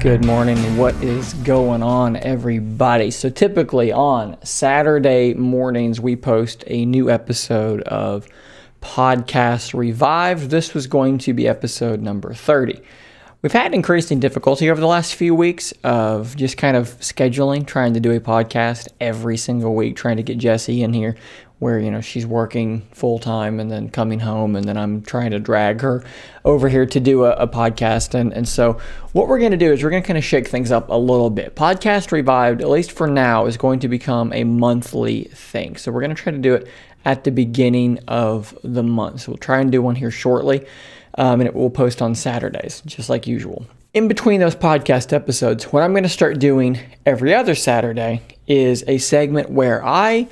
Good morning. What is going on, everybody? So typically on Saturday mornings, we post a new episode of Podcast Revived. This was going to be episode number 30. We've had increasing difficulty over the last few weeks of just kind of scheduling, trying to do a podcast every single week, trying to get Jessie in here where, she's working full time and then coming home, and then I'm trying to drag her over here to do a podcast. And so what we're going to do is we're going to kind of shake things up a little bit. Podcast Revived, at least for now, is going to become a monthly thing. So we're going to try to do it at the beginning of the month. So we'll try and do one here shortly, and it will post on Saturdays, just like usual. In between those podcast episodes, what I'm going to start doing every other Saturday is a segment where I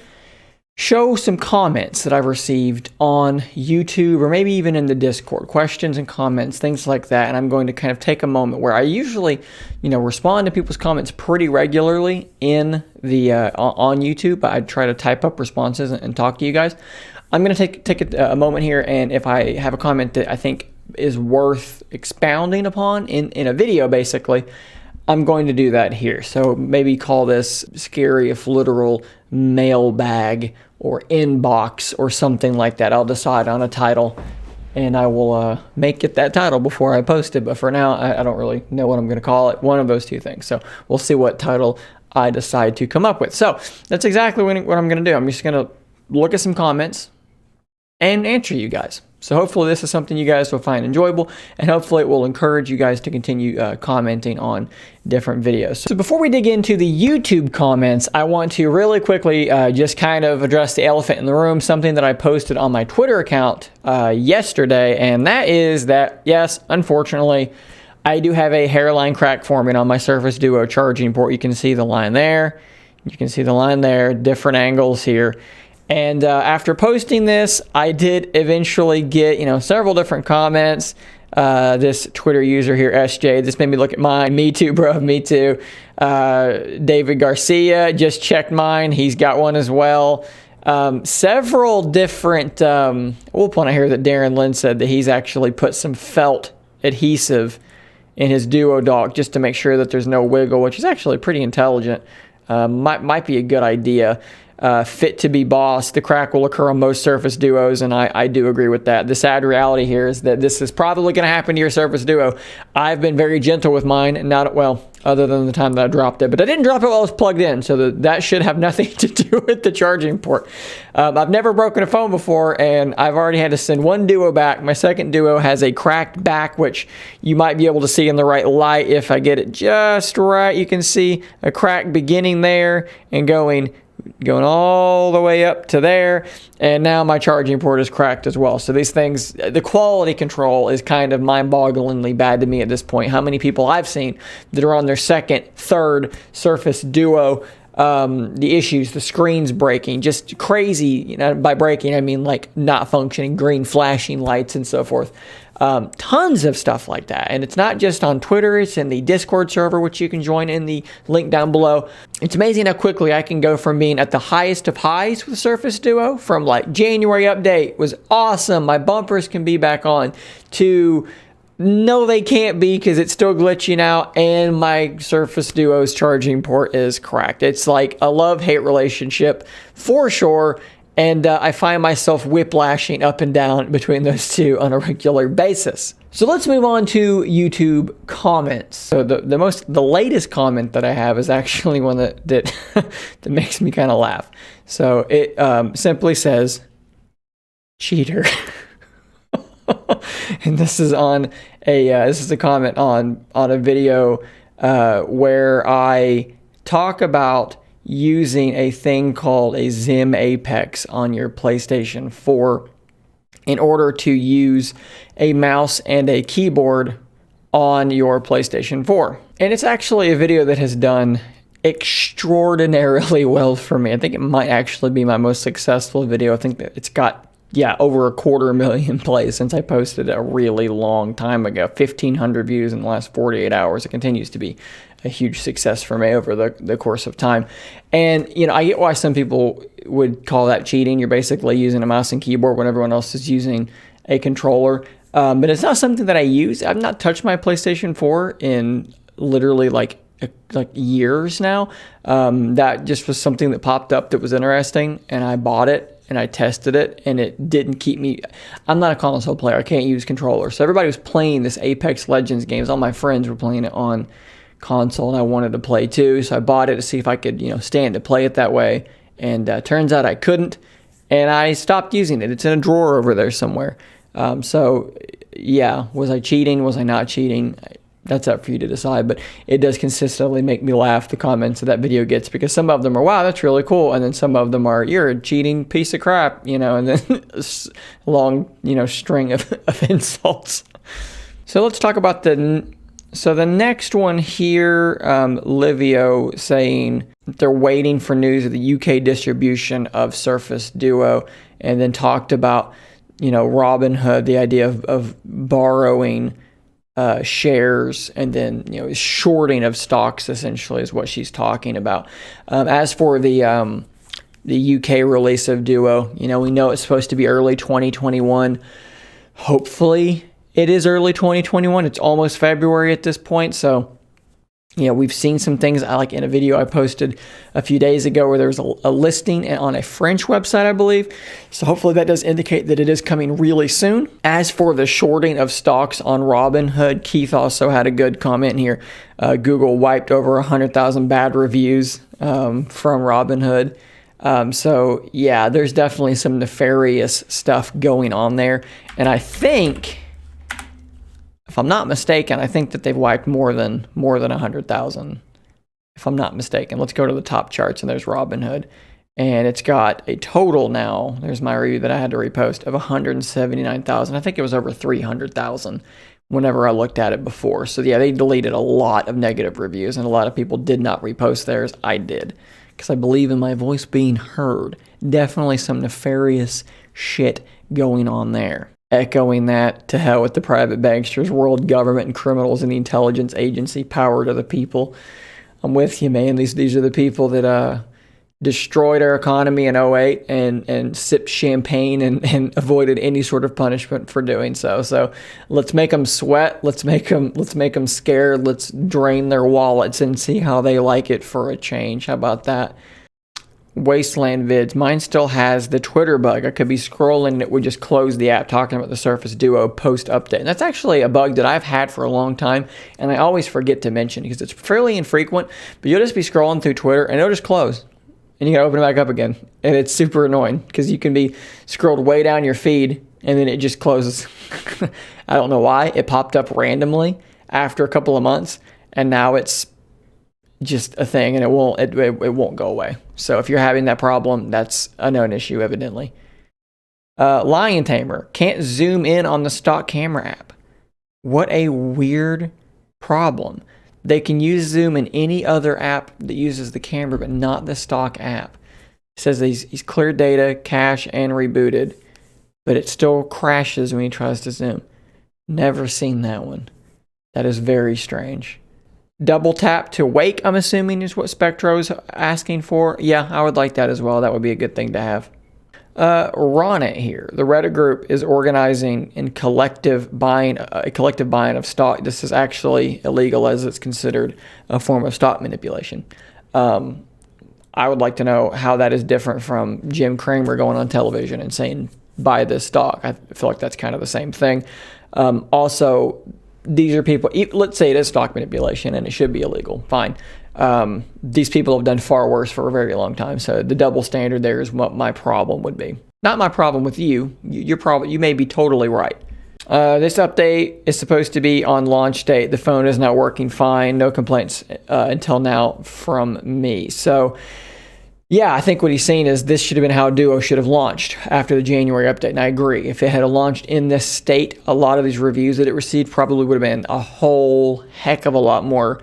show some comments that I've received on YouTube or maybe even in the Discord, questions and comments, things like that. And I'm going to kind of take a moment where I usually, respond to people's comments pretty regularly in the on YouTube. I try to type up responses and talk to you guys. I'm going to take a moment here, and if I have a comment that I think is worth expounding upon in a video, basically, I'm going to do that here. So maybe call this scary if literal mailbag or inbox or something like that. I'll decide on a title and I will make it that title before I post it. But for now, I don't really know what I'm going to call it. One of those two things. So we'll see what title I decide to come up with. So that's exactly what I'm going to do. I'm just going to look at some comments and answer you guys. So hopefully this is something you guys will find enjoyable, and hopefully it will encourage you guys to continue commenting on different videos. So before we dig into the YouTube comments, I want to really quickly just kind of address the elephant in the room, something that I posted on my Twitter account yesterday, and that is that, yes, unfortunately, I do have a hairline crack forming on my Surface Duo charging port. You can see the line there. You can see the line there, different angles here. And after posting this, I did eventually get, several different comments. This Twitter user here, SJ, this made me look at mine. Me too, bro. Me too. David Garcia just checked mine. He's got one as well. Several different, we'll point out here that Darren Lynn said that he's actually put some felt adhesive in his Duo dock just to make sure that there's no wiggle, which is actually pretty intelligent. Might be a good idea. Fit to be boss. The crack will occur on most Surface Duos, and I do agree with that. The sad reality here is that this is probably going to happen to your Surface Duo. I've been very gentle with mine, and other than the time that I dropped it. But I didn't drop it while it was plugged in, so that should have nothing to do with the charging port. I've never broken a phone before, and I've already had to send one Duo back. My second Duo has a cracked back, which you might be able to see in the right light. If I get it just right, you can see a crack beginning there and going all the way up to there, and now my charging port is cracked as well. So these things, the quality control is kind of mind-bogglingly bad to me at this point. How many people I've seen that are on their second, third Surface Duo, the issues, the screens breaking, just crazy. By breaking, I mean like not functioning, green flashing lights and so forth. Tons of stuff like that. And it's not just on Twitter, it's in the Discord server, which you can join in the link down below. It's amazing how quickly I can go from being at the highest of highs with Surface Duo, from like January update was awesome, my bumpers can be back on, to no, they can't be because it's still glitching out and my Surface Duo's charging port is cracked. It's like a love-hate relationship for sure. And I find myself whiplashing up and down between those two on a regular basis. So let's move on to YouTube comments. So the latest comment that I have is actually one that makes me kind of laugh. So it simply says, "Cheater." And this is on a comment on a video where I talk about using a thing called a Zim Apex on your PlayStation 4 in order to use a mouse and a keyboard on your PlayStation 4. And it's actually a video that has done extraordinarily well for me. I think it might actually be my most successful video. I think that it's got over 250,000 plays since I posted it a really long time ago. 1,500 views in the last 48 hours. It continues to be a huge success for me over the course of time. And, I get why some people would call that cheating. You're basically using a mouse and keyboard when everyone else is using a controller. But it's not something that I use. I've not touched my PlayStation 4 in literally like years now. That just was something that popped up that was interesting, and I bought it and I tested it, and it didn't keep me. I'm not a console player. I can't use controllers. So everybody was playing this Apex Legends games. All my friends were playing it on console, and I wanted to play too. So I bought it to see if I could, stand to play it that way. And turns out I couldn't, and I stopped using it. It's in a drawer over there somewhere. So yeah, was I cheating? Was I not cheating? That's up for you to decide, but it does consistently make me laugh, the comments that video gets, because some of them are, wow, that's really cool, and then some of them are, you're a cheating piece of crap, and then a long, string of insults. So let's talk about the next one here, Livio saying they're waiting for news of the UK distribution of Surface Duo, and then talked about, Robinhood, the idea of borrowing shares, and then shorting of stocks essentially is what she's talking about. As for the UK release of Duo, we know it's supposed to be early 2021. Hopefully it is early 2021. It's almost February at this point, so we've seen some things. I like in a video I posted a few days ago where there was a listing on a French website, I believe. So hopefully that does indicate that it is coming really soon. As for the shorting of stocks on Robinhood, Keith also had a good comment here. Google wiped over 100,000 bad reviews from Robinhood. So yeah, there's definitely some nefarious stuff going on there. And I think, if I'm not mistaken, I think that they've wiped more than 100,000. If I'm not mistaken, let's go to the top charts, and there's Robinhood, and it's got a total now. There's my review that I had to repost of 179,000. I think it was over 300,000 whenever I looked at it before. So yeah, they deleted a lot of negative reviews, and a lot of people did not repost theirs. I did, because I believe in my voice being heard. Definitely some nefarious shit going on there. Echoing that, to hell with the private banksters, world government, and criminals, and the intelligence agency, power to the people. I'm with you, man. These are the people that destroyed our economy in 2008 and sipped champagne and avoided any sort of punishment for doing so. So let's make them sweat. Let's make them scared. Let's drain their wallets and see how they like it for a change. How about that? Wasteland Vids. Mine still has the Twitter bug. I could be scrolling and it would just close the app talking about the Surface Duo post-update. And that's actually a bug that I've had for a long time, and I always forget to mention because it's fairly infrequent, but you'll just be scrolling through Twitter and it'll just close. And you gotta open it back up again. And it's super annoying because you can be scrolled way down your feed and then it just closes. I don't know why. It popped up randomly after a couple of months, and now it's just a thing, and it won't go away. So if you're having that problem, that's a known issue, evidently. Lion Tamer can't zoom in on the stock camera app. What a weird problem. They can use Zoom in any other app that uses the camera, but not the stock app. It says he's cleared data, cache, and rebooted, but it still crashes when he tries to zoom. Never seen that one. That is very strange. Double tap to wake, I'm assuming, is what Spectro's asking for. Yeah, I would like that as well. That would be a good thing to have. Ronit here. The Reddit group is organizing in collective buying of stock. This is actually illegal as it's considered a form of stock manipulation. I would like to know how that is different from Jim Cramer going on television and saying, buy this stock. I feel like that's kind of the same thing. Also, these are people, let's say it is stock manipulation and it should be illegal. Fine. These people have done far worse for a very long time. So the double standard there is what my problem would be. Not my problem with you. You may be totally right. This update is supposed to be on launch date. The phone is not working fine. No complaints until now from me. So yeah, I think what he's saying is this should have been how Duo should have launched after the January update. And I agree. If it had launched in this state, a lot of these reviews that it received probably would have been a whole heck of a lot more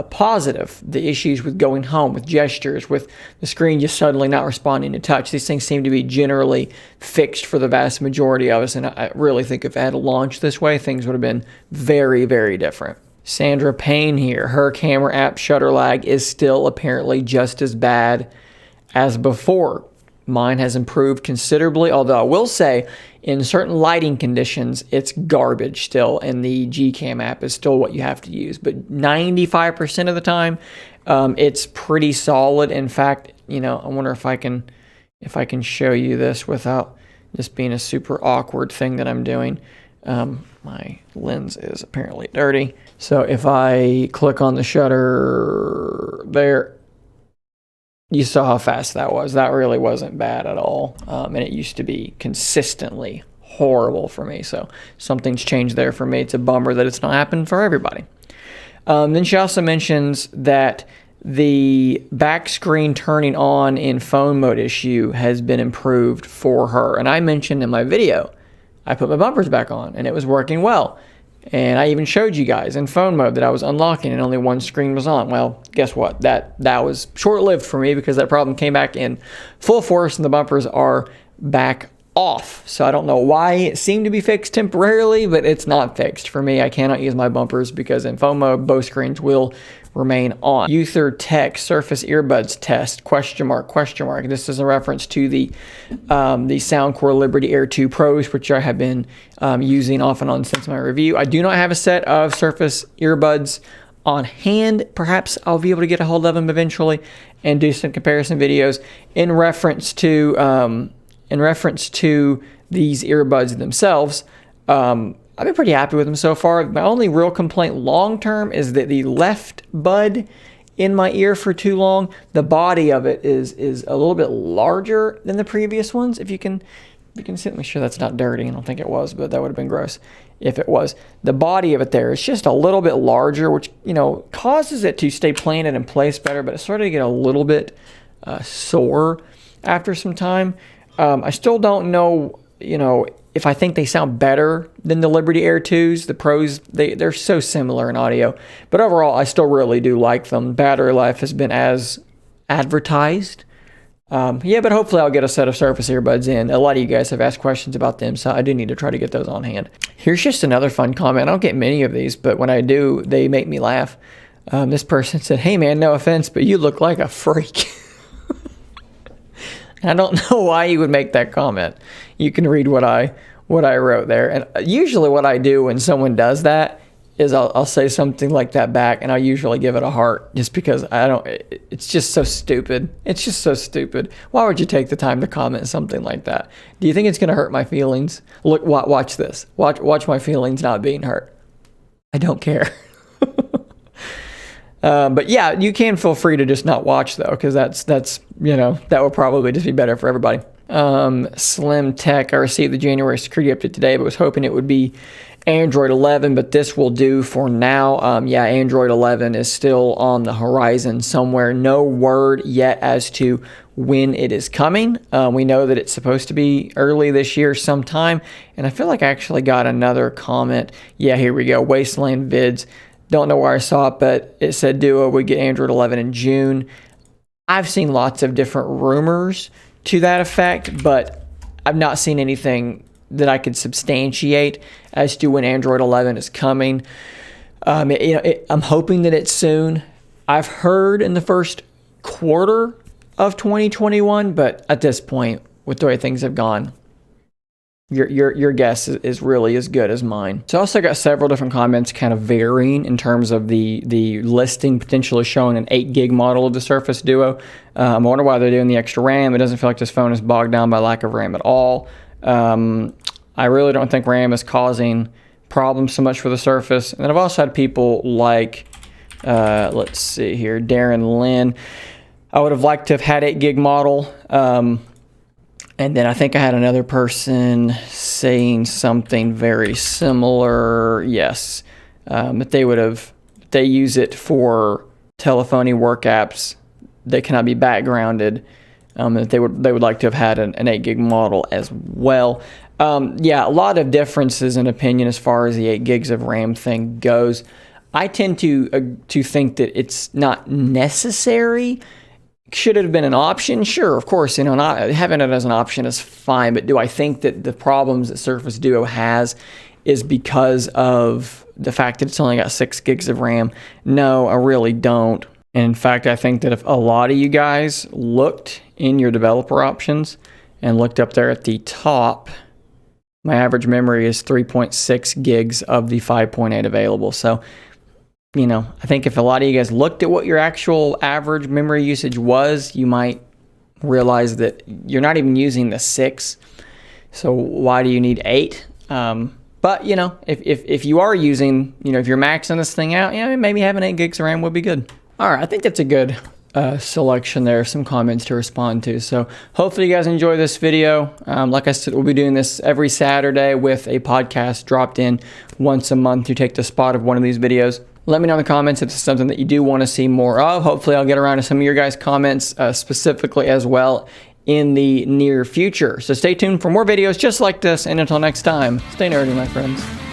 positive. The issues with going home, with gestures, with the screen just suddenly not responding to touch. These things seem to be generally fixed for the vast majority of us. And I really think if it had launched this way, things would have been very, very different. Sandra Payne here. Her camera app shutter lag is still apparently just as bad as before. Mine has improved considerably, although I will say in certain lighting conditions, it's garbage still, and the Gcam app is still what you have to use. But 95% of the time, it's pretty solid. In fact, I wonder if I can show you this without this being a super awkward thing that I'm doing. My lens is apparently dirty. So if I click on the shutter there, you saw how fast that was. That really wasn't bad at all. And it used to be consistently horrible for me. So something's changed there for me. It's a bummer that it's not happened for everybody. Then she also mentions that the back screen turning on in phone mode issue has been improved for her. And I mentioned in my video, I put my bumpers back on and it was working well. And I even showed you guys in phone mode that I was unlocking and only one screen was on. Well, guess what? That was short-lived for me because that problem came back in full force and the bumpers are back off. So I don't know why it seemed to be fixed temporarily, but it's not fixed. For me, I cannot use my bumpers because in phone mode, both screens will remain on. Uther Tech Surface Earbuds Test, question mark. This is a reference to the Soundcore Liberty Air 2 Pros, which I have been using off and on since my review. I do not have a set of Surface earbuds on hand. Perhaps I'll be able to get a hold of them eventually and do some comparison videos in reference to these earbuds themselves. I've been pretty happy with them so far. My only real complaint long term is that the left bud in my ear for too long, the body of it is a little bit larger than the previous ones. If you can see, make sure that's not dirty. I don't think it was, but that would have been gross if it was. The body of it there is just a little bit larger, which causes it to stay planted in place better, but it's starting to get a little bit sore after some time. I still don't know, if I think they sound better than the Liberty Air 2s. The Pros, they're so similar in audio. But overall, I still really do like them. Battery life has been as advertised. But hopefully I'll get a set of Surface earbuds in. A lot of you guys have asked questions about them, so I do need to try to get those on hand. Here's just another fun comment. I don't get many of these, but when I do, they make me laugh. This person said, "Hey man, no offense, but you look like a freak." I don't know why you would make that comment. You can read what I wrote there. And usually what I do when someone does that is I'll say something like that back, and I'll usually give it a heart just because it's just so stupid. It's just so stupid. Why would you take the time to comment something like that? Do you think it's going to hurt my feelings? Look, watch this. Watch my feelings not being hurt. I don't care. But yeah, you can feel free to just not watch though, because that's that would probably just be better for everybody. Slim Tech, I received the January security update today, but was hoping it would be Android 11, but this will do for now. Android 11 is still on the horizon somewhere. No word yet as to when it is coming. We know that it's supposed to be early this year sometime, and I feel like I actually got another comment. Yeah, here we go. Wasteland Vids. Don't know where I saw it, but it said Duo would get Android 11 in June. I've seen lots of different rumors to that effect, but I've not seen anything that I could substantiate as to when Android 11 is coming. I'm hoping that it's soon. I've heard in the first quarter of 2021, but at this point, with the way things have gone, your guess is really as good as mine. So I also got several different comments kind of varying in terms of the listing potentially showing an 8 gig model of the Surface Duo. I wonder why they're doing the extra RAM. It doesn't feel like this phone is bogged down by lack of RAM at all. I really don't think RAM is causing problems so much for the Surface. And then I've also had people like, let's see here, Darren Lynn. I would have liked to have had 8 gig model. And then I think I had another person saying something very similar. Yes, but they use it for telephony work apps that cannot be backgrounded. That they would like to have had an 8 gig model as well. A lot of differences in opinion as far as the 8 gigs of RAM thing goes. I tend to think that it's not necessary. Should it have been an option? Sure, of course, not having it as an option is fine, but do I think that the problems that Surface Duo has is because of the fact that it's only got 6 gigs of RAM? No, I really don't. And in fact, I think that if a lot of you guys looked in your developer options and looked up there at the top, my average memory is 3.6 gigs of the 5.8 available. So, you know, I think if a lot of you guys looked at what your actual average memory usage was, you might realize that you're not even using the 6. So why do you need 8? But, you know, if you are using, you know, if you're maxing this thing out, you know, maybe having 8 gigs of RAM would be good. All right, I think that's a good selection there, some comments to respond to. So hopefully you guys enjoy this video. Like I said, we'll be doing this every Saturday with a podcast dropped in once a month to take the spot of one of these videos. Let me know in the comments if it's something that you do want to see more of. Hopefully I'll get around to some of your guys' comments specifically as well in the near future. So stay tuned for more videos just like this, and until next time, stay nerdy, my friends.